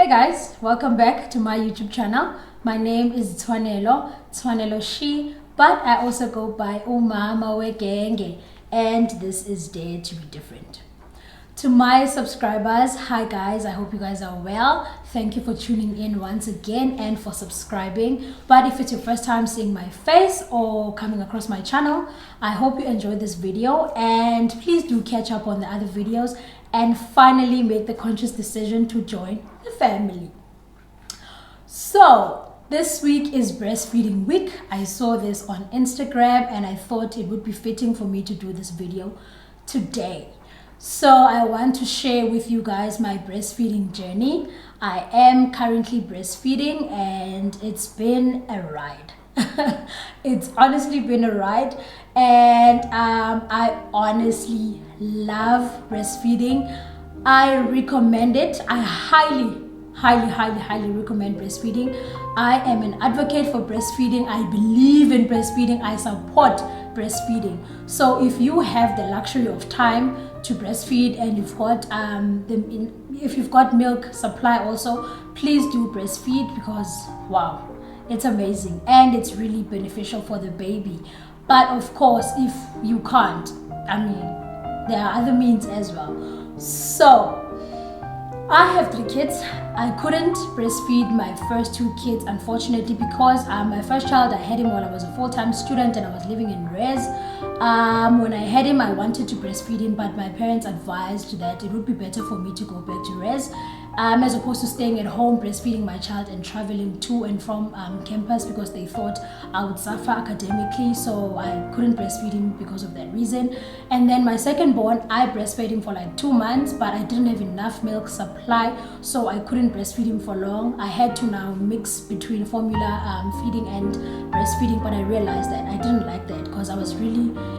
Hey guys, welcome back to my YouTube channel. My name is Tshwanelo She, but I also go by Umama Wegenge, and this is Dare to Be Different. To my subscribers, hi guys, I hope you guys are well. Thank you for tuning in once again and for subscribing. But if it's your first time seeing my face or coming across my channel, I hope you enjoyed this video, and please do catch up on the other videos and finally make the conscious decision to join the family. So this week is breastfeeding week. I saw this on Instagram and I thought it would be fitting for me to do this video today. So I want to share with you guys my breastfeeding journey. I am currently breastfeeding and it's been a ride. It's honestly been a ride, and I honestly love breastfeeding. I recommend it. I highly recommend breastfeeding. I am an advocate for breastfeeding. I believe in breastfeeding. I support breastfeeding. So if you have the luxury of time to breastfeed and you've got if you've got milk supply also, please do breastfeed, because wow, it's amazing and it's really beneficial for the baby. But of course, if you can't, I mean, there are other means as well. So I have 3 kids. I couldn't breastfeed my first 2 kids, unfortunately, because my first child, I had him while I was a full-time student and I was living in res. When I had him, I wanted to breastfeed him, but my parents advised that it would be better for me to go back to res, as opposed to staying at home breastfeeding my child and traveling to and from campus, because they thought I would suffer academically. So I couldn't breastfeed him because of that reason. And then my second born, I breastfed him for like 2 months, but I didn't have enough milk supply, so I couldn't breastfeed him for long. I had to now mix between formula feeding and breastfeeding, but I realized that I didn't like that, because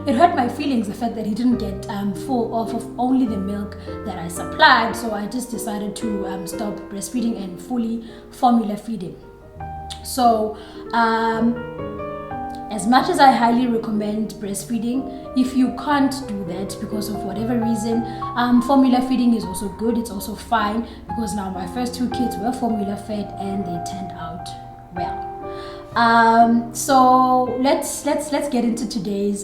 it hurt my feelings, the fact that he didn't get full off of only the milk that I supplied. So I just decided to stop breastfeeding and fully formula feeding. So as much as I highly recommend breastfeeding, if you can't do that because of whatever reason, formula feeding is also good. It's also fine, because now my first 2 kids were formula fed and they turned out well. So let's get into today's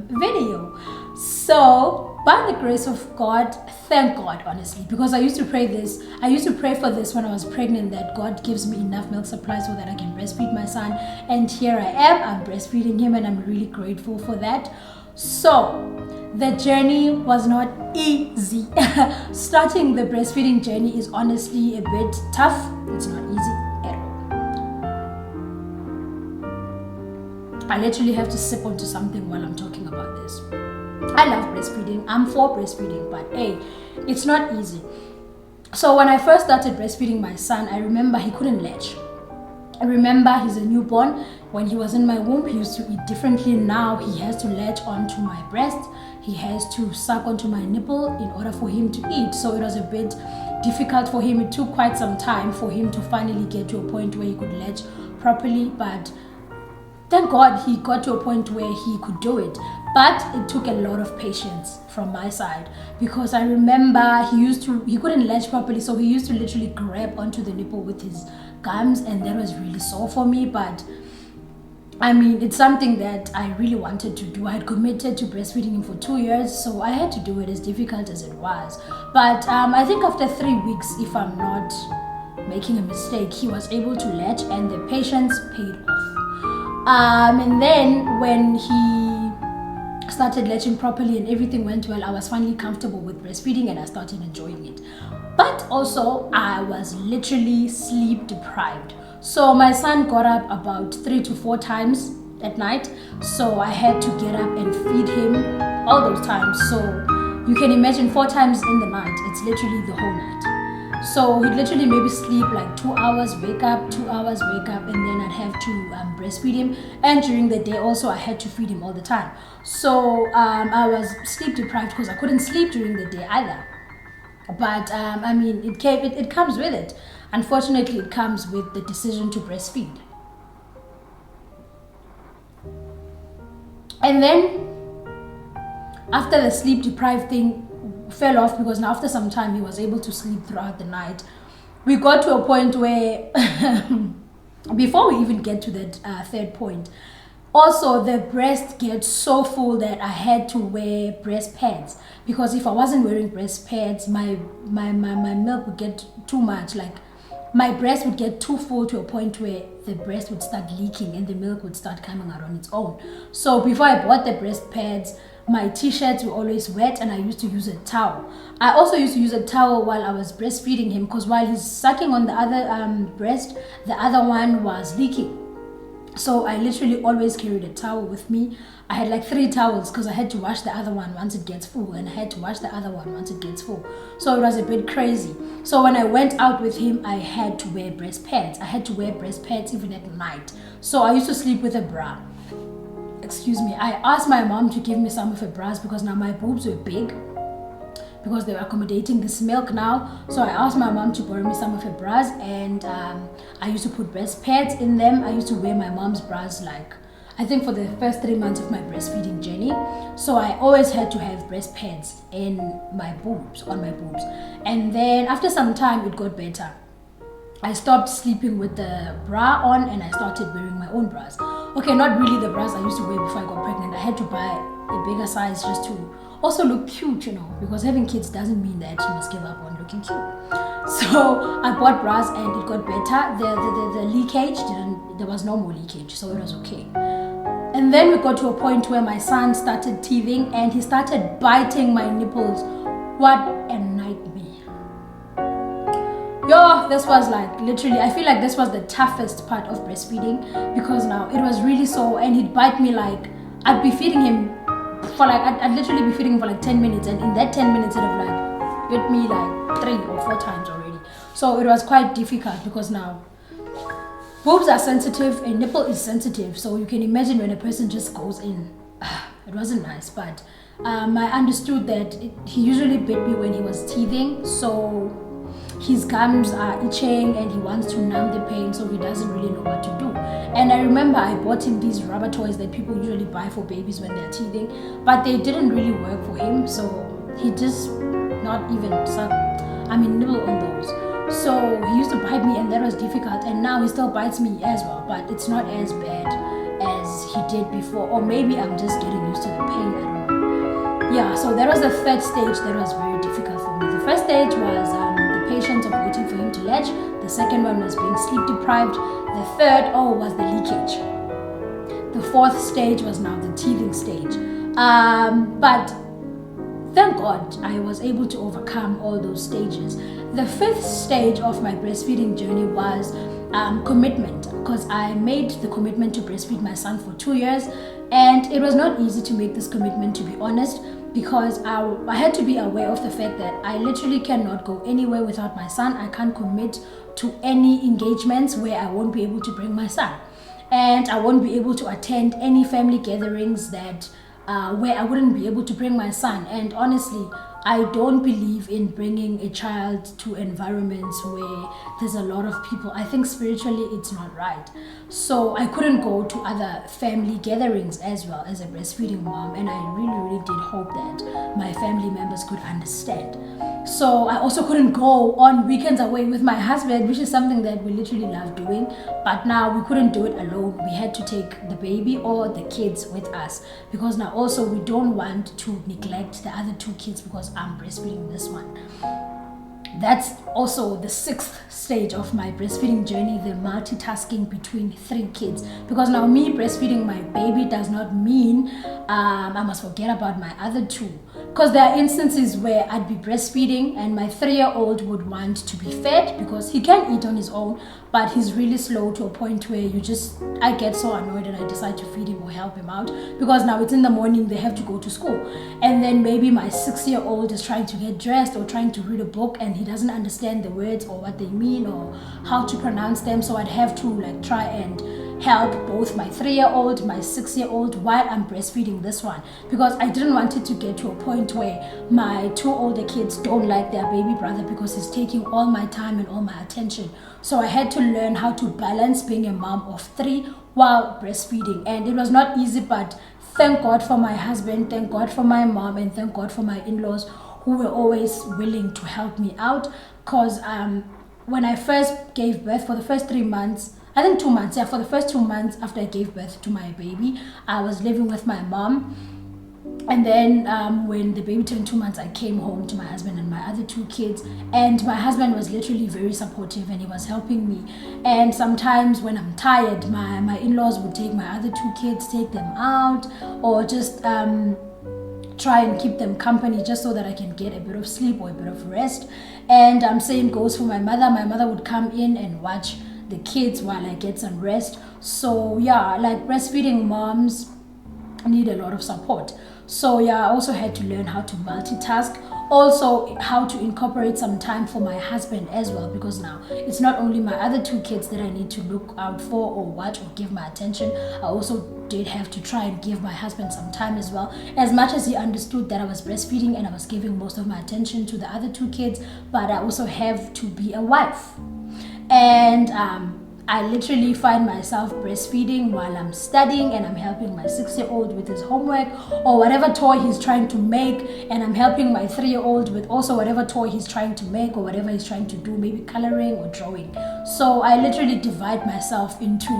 video. So by the grace of God, thank God, honestly, because I used to pray for this when I was pregnant, that God gives me enough milk supply so that I can breastfeed my son, and here I am, I'm breastfeeding him, and I'm really grateful for that. So the journey was not easy. Starting the breastfeeding journey is honestly a bit tough. It's not easy at all. I literally have to sip onto something while I'm talking about this. I love breastfeeding. I'm for breastfeeding, but hey, it's not easy. So when I first started breastfeeding my son, I remember he couldn't latch. I remember he's a newborn. When he was in my womb, he used to eat differently. Now he has to latch onto my breast. He has to suck onto my nipple in order for him to eat. So it was a bit difficult for him. It took quite some time for him to finally get to a point where he could latch properly, but thank God he got to a point where he could do it. But it took a lot of patience from my side, because I remember he couldn't latch properly, so he used to literally grab onto the nipple with his gums, and that was really sore for me. But I mean, it's something that I really wanted to do. I had committed to breastfeeding him for 2 years, so I had to do it, as difficult as it was. But I think after 3 weeks, if I'm not making a mistake, he was able to latch, and the patience paid off. And then when he started latching properly and everything went well, I was finally comfortable with breastfeeding and I started enjoying it. But also, I was literally sleep deprived. So my son got up about 3 to 4 times at night, so I had to get up and feed him all those times. So you can imagine 4 times in the night, it's literally the whole night. So he'd literally maybe sleep like 2 hours, wake up, 2 hours, wake up, and then I'd have to breastfeed him. And during the day also, I had to feed him all the time. So I was sleep deprived because I couldn't sleep during the day either. But I mean, it comes with it. Unfortunately, it comes with the decision to breastfeed. And then after the sleep deprived thing fell off, because now after some time he was able to sleep throughout the night, we got to a point where before we even get to that third point, also the breast gets so full that I had to wear breast pads, because if I wasn't wearing breast pads, my milk would get too much. Like my breast would get too full to a point where the breast would start leaking and the milk would start coming out on its own. So before I bought the breast pads, my t-shirts were always wet and I used to use a towel. I also used to use a towel while I was breastfeeding him, because while he's sucking on the other breast, the other one was leaking. So I literally always carried a towel with me. I had like 3 towels because I had to wash the other one once it gets full, and I had to wash the other one once it gets full. So it was a bit crazy. So when I went out with him, I had to wear breast pads. I had to wear breast pads even at night. So I used to sleep with a bra. Excuse me. I asked my mom to give me some of her bras because now my boobs were big, because they were accommodating this milk now. So I asked my mom to borrow me some of her bras, and I used to put breast pads in them. I used to wear my mom's bras, like I think for the first 3 months of my breastfeeding journey. So I always had to have breast pads in my boobs, on my boobs. And then after some time it got better. I stopped sleeping with the bra on and I started wearing my own bras. Okay, not really the bras I used to wear before I got pregnant. I had to buy a bigger size just to also look cute, you know, because having kids doesn't mean that you must give up on looking cute. So I bought bras and it got better. The leakage there was no more leakage, so it was okay. And then we got to a point where my son started teething and he started biting my nipples. What a nightmare. Yo, this was like literally, I feel like this was the toughest part of breastfeeding, because now it was really sore and he'd bite me like, I'd be feeding him for like, I'd literally be feeding him for like 10 minutes, and in that 10 minutes it would have like bit me like 3 or 4 times already. So it was quite difficult, because now boobs are sensitive and nipple is sensitive, so you can imagine when a person just goes in. It wasn't nice, but I understood that he usually bit me when he was teething, so his gums are itching and he wants to numb the pain, so he doesn't really know what to do. And I remember I bought him these rubber toys that people usually buy for babies when they're teething, but they didn't really work for him, so he just not even nibble on those. So he used to bite me and that was difficult, and now he still bites me as well, but it's not as bad as he did before, or maybe I'm just getting used to the pain, I don't know. Yeah, so that was the third stage that was very difficult for me. The first stage was the patience of waiting for him to latch. The second one was being sleep deprived. The third, was the leakage. The fourth stage was now the teething stage. But thank God I was able to overcome all those stages. The fifth stage of my breastfeeding journey was commitment, because I made the commitment to breastfeed my son for 2 years, and it was not easy to make this commitment, to be honest, because I had to be aware of the fact that I literally cannot go anywhere without my son. I can't commit to any engagements where I won't be able to bring my son, and I won't be able to attend any family gatherings that where I wouldn't be able to bring my son. And honestly, I don't believe in bringing a child to environments where there's a lot of people. I think spiritually it's not right. So I couldn't go to other family gatherings as well as a breastfeeding mom, and I really did hope that my family members could understand. So I also couldn't go on weekends away with my husband, which is something that we literally love doing, but now we couldn't do it alone. We had to take the baby or the kids with us, because now also we don't want to neglect the other 2 kids because I'm breastfeeding this one. That's also the 6th stage of my breastfeeding journey, the multitasking between 3 kids. Because now me breastfeeding my baby does not mean I must forget about my other 2. Because there are instances where I'd be breastfeeding and my 3-year-old would want to be fed because he can eat on his own, but he's really slow to a point where I get so annoyed and I decide to feed him or help him out, because now it's in the morning, they have to go to school. And then maybe my 6-year-old is trying to get dressed or trying to read a book and he doesn't understand the words or what they mean or how to pronounce them. So I'd have to try and help both my 3-year-old, my 6-year-old while I'm breastfeeding this one, because I didn't want it to get to a point where my 2 older kids don't like their baby brother because he's taking all my time and all my attention. So I had to learn how to balance being a mom of 3 while breastfeeding, and it was not easy, but thank God for my husband, thank God for my mom, and thank God for my in-laws who were always willing to help me out, because when I first gave birth, for the first 3 months, I think 2 months, yeah, for the first 2 months after I gave birth to my baby, I was living with my mom. And then when the baby turned 2 months, I came home to my husband and my other 2 kids. And my husband was literally very supportive, and he was helping me. And sometimes when I'm tired, my in-laws would take my other 2 kids, take them out, or just try and keep them company, just so that I can get a bit of sleep or a bit of rest. And same goes for my mother. My mother would come in and watch the kids while I get some rest. So yeah, like breastfeeding moms need a lot of support. So yeah, I also had to learn how to multitask, also how to incorporate some time for my husband as well, because now it's not only my other 2 kids that I need to look out for or watch or give my attention. I also did have to try and give my husband some time as well, as much as he understood that I was breastfeeding and I was giving most of my attention to the other 2 kids. But I also have to be a wife, and I literally find myself breastfeeding while I'm studying, and I'm helping my 6-year-old with his homework or whatever toy he's trying to make, and I'm helping my 3-year-old with also whatever toy he's trying to make or whatever he's trying to do, maybe coloring or drawing. So I literally divide myself into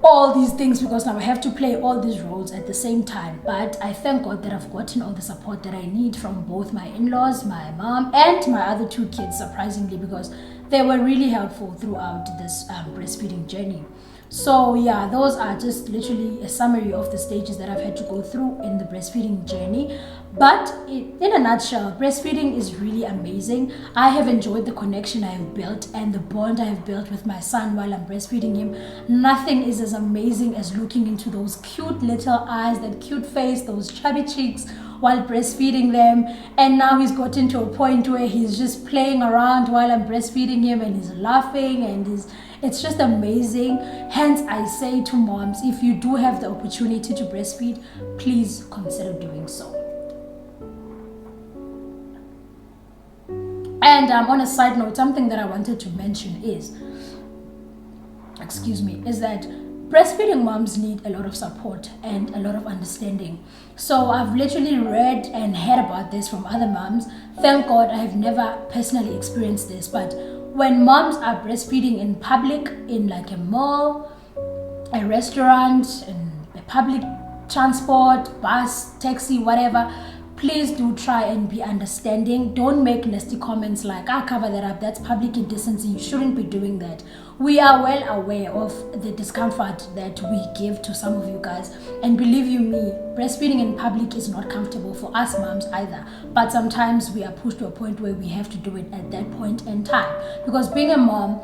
all these things, because now I have to play all these roles at the same time. But I thank God that I've gotten all the support that I need from both my in-laws, my mom, and my other 2 kids, surprisingly, because they were really helpful throughout this breastfeeding journey. So yeah, those are just literally a summary of the stages that I've had to go through in the breastfeeding journey. But in a nutshell, breastfeeding is really amazing. I have enjoyed the connection I have built and the bond I have built with my son while I'm breastfeeding him. Nothing is as amazing as looking into those cute little eyes, that cute face, those chubby cheeks while breastfeeding them. And now he's gotten to a point where he's just playing around while I'm breastfeeding him, and he's laughing, and it's just amazing. Hence, I say to moms, if you do have the opportunity to breastfeed, please consider doing so. And on a side note, something that I wanted to mention is that breastfeeding moms need a lot of support and a lot of understanding. So I've literally read and heard about this from other moms. Thank God I have never personally experienced this, but when moms are breastfeeding in public, in like a mall, a restaurant, in a public transport, bus, taxi, whatever, please do try and be understanding. Don't make nasty comments like, cover that up, that's public indecency, you shouldn't be doing that. We are well aware of the discomfort that we give to some of you guys, and believe you me, breastfeeding in public is not comfortable for us moms either. But sometimes we are pushed to a point where we have to do it at that point in time, because being a mom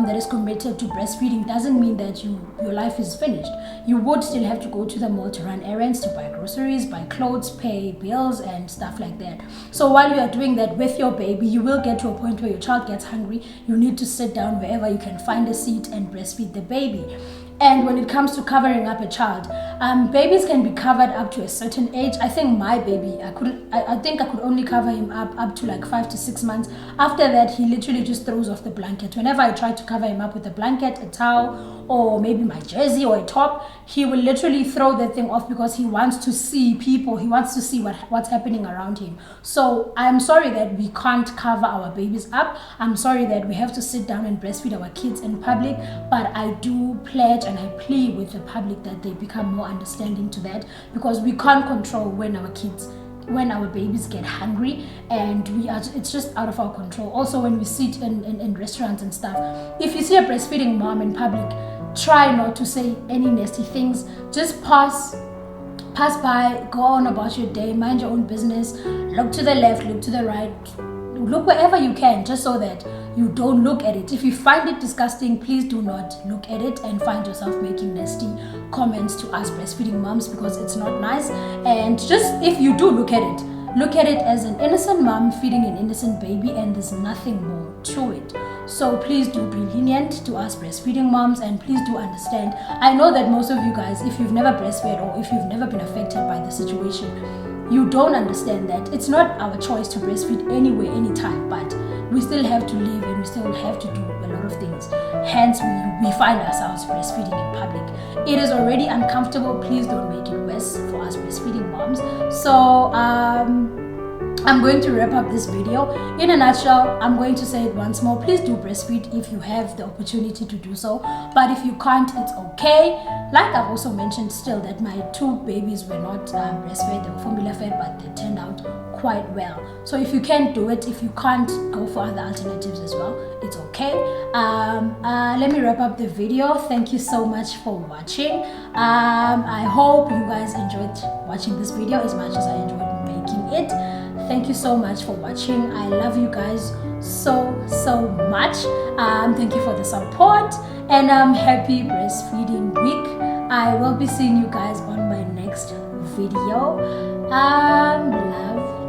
that is committed to breastfeeding doesn't mean that your life is finished. You would still have to go to the mall to run errands, to buy groceries, buy clothes, pay bills and stuff like that. So while you are doing that with your baby, you will get to a point where your child gets hungry. You need to sit down wherever you can find a seat and breastfeed the baby. And when it comes to covering up a child, babies can be covered up to a certain age. I think my baby, I think I could only cover him up to like 5 to 6 months. After that, he literally just throws off the blanket. Whenever I try to cover him up with a blanket, a towel, or maybe my jersey or a top, he will literally throw that thing off, because he wants to see people. He wants to see what's happening around him. So I'm sorry that we can't cover our babies up. I'm sorry that we have to sit down and breastfeed our kids in public. But I do pledge and I plead with the public that they become more understanding to that, because we can't control when our babies get hungry, and it's just out of our control. Also, when we sit in restaurants and stuff, if you see a breastfeeding mom in public, try not to say any nasty things. Just pass by, go on about your day, mind your own business, look to the left, look to the right, look wherever you can, just so that you don't look at it. If you find it disgusting, please do not look at it and find yourself making nasty comments to us breastfeeding moms, because it's not nice. And just, if you do look at it as an innocent mom feeding an innocent baby, and there's nothing more to it. So please do be lenient to us breastfeeding moms, and please do understand. I know that most of you guys, if you've never breastfed or if you've never been affected by the situation, you don't understand that it's not our choice to breastfeed anywhere, anytime, but we still have to live and we still have to do a lot of things. Hence, we find ourselves breastfeeding in public. It is already uncomfortable. Please don't make it worse for us breastfeeding moms. So I'm going to wrap up this video. In a nutshell, I'm going to say it once more. Please do breastfeed if you have the opportunity to do so. But if you can't, it's okay. Like I've also mentioned still that my 2 babies were not breastfed, they were formula fed, but they turned out quite well. So if you can't do it, if you can't, go for other alternatives as well. It's okay. Let me wrap up the video. Thank you so much for watching. I hope you guys enjoyed watching this video as much as I enjoyed making it. Thank you so much for watching. I love you guys so much. Thank you for the support, and happy breastfeeding week. I will be seeing you guys on my next video. Love